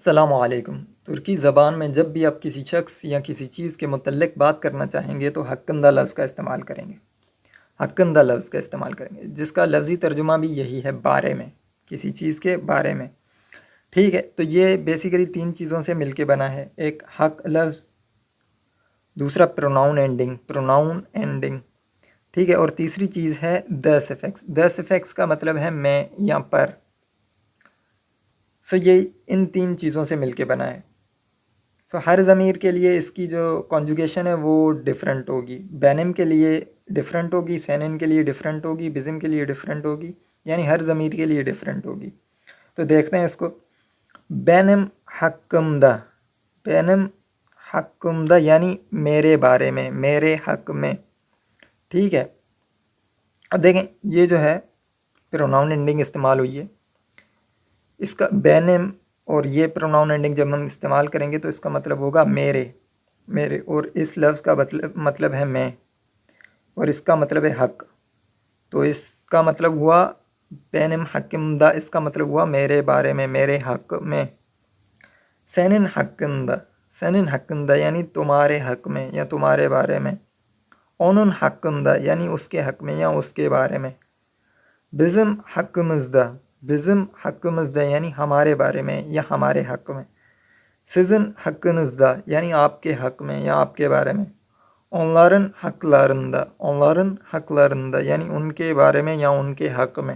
السلام علیکم۔ ترکی زبان میں جب بھی آپ کسی شخص یا کسی چیز کے متعلق بات کرنا چاہیں گے تو حقندہ لفظ کا استعمال کریں گے۔ حقندہ لفظ کا استعمال کریں گے جس کا لفظی ترجمہ بھی یہی ہے، بارے میں، کسی چیز کے بارے میں۔ ٹھیک ہے، تو یہ بیسیکلی تین چیزوں سے مل کے بنا ہے، ایک حق لفظ، دوسرا پروناؤن اینڈنگ، ٹھیک ہے، اور تیسری چیز ہے the suffix۔ the suffix کا مطلب ہے میں یا پر۔ یہ ان تین چیزوں سے مل کے بنا ہے۔ ہر ضمیر کے لیے اس کی جو کانجوگیشن ہے وہ ڈیفرنٹ ہوگی، بینم کے لیے ڈیفرنٹ ہوگی، سینن کے لیے ڈیفرنٹ ہوگی، بزم کے لیے ڈیفرنٹ ہوگی، یعنی ہر ضمیر کے لیے ڈیفرنٹ ہوگی۔ تو دیکھتے ہیں اس کو۔ بینم حکمدہ، بینم حکمدہ یعنی میرے بارے میں، میرے حق میں، ٹھیک ہے۔ اب دیکھیں یہ جو ہے پروناؤن اینڈنگ استعمال ہوئی ہے، اس کا بینم اور یہ پروناؤن اینڈنگ جب ہم استعمال کریں گے تو اس کا مطلب ہوگا میرے، میرے، اور اس لفظ کا مطلب ہے میں، اور اس کا مطلب ہے حق۔ تو اس کا مطلب ہوا بینم حکمدہ، اس کا مطلب ہوا میرے بارے میں، میرے حق میں۔ سینن حکمدہ، سینن حکمدہ یعنی تمہارے حق میں یا تمہارے بارے میں۔ اونن حکمدہ یعنی اس کے حق میں یا اس کے بارے میں۔ بزم حکمزدہ، بزم حکمزدہ یعنی ہمارے بارے میں یا ہمارے حق میں۔ سزن حکنزدہ یعنی آپ کے حق میں یا آپ کے بارے میں۔ اونلارن حقلارندہ، اونلارن حقلارندہ یعنی ان کے بارے میں یا ان کے حق میں۔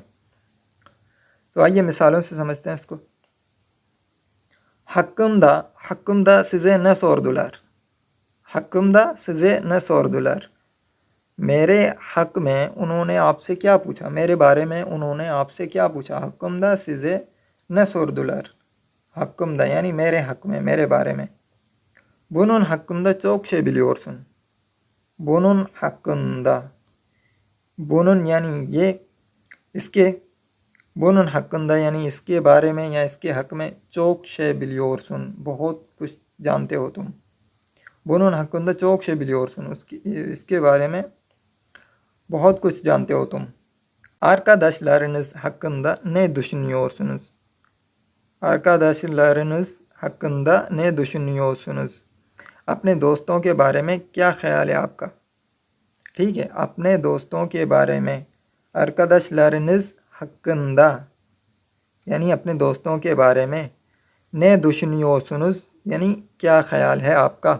تو آئیے مثالوں سے سمجھتے ہیں اس کو۔ حکمدہ، حکمدہ size ne sordular، حکمدہ size ne sordular، میرے حق میں انہوں نے آپ سے کیا پوچھا، میرے بارے میں انہوں نے آپ سے کیا پوچھا۔ حکمدہ size ne sordular، حکمدہ یعنی میرے حق میں، میرے بارے میں۔ بنون حکمدہ çok şey biliyorsun، بنون حکمدہ، بنون یعنی یہ، اس کے، بنون حکمدہ یعنی اس کے بارے میں یا اس کے حق میں، çok şey biliyorsun بہت کچھ جانتے ہو تم۔ بنون حکمدہ çok şey biliyorsun، اس کے بارے میں بہت کچھ جانتے ہو تم۔ Arkadaşlarınız hakkında ne düşünüyorsunuz، Arkadaşlarınız hakkında ne düşünüyorsunuz، اپنے دوستوں کے بارے میں کیا خیال ہے آپ کا، ٹھیک ہے، اپنے دوستوں کے بارے میں۔ Arkadaşlarınız hakkında یعنی اپنے دوستوں کے بارے میں۔ Ne düşünüyorsunuz یعنی کیا خیال ہے آپ کا۔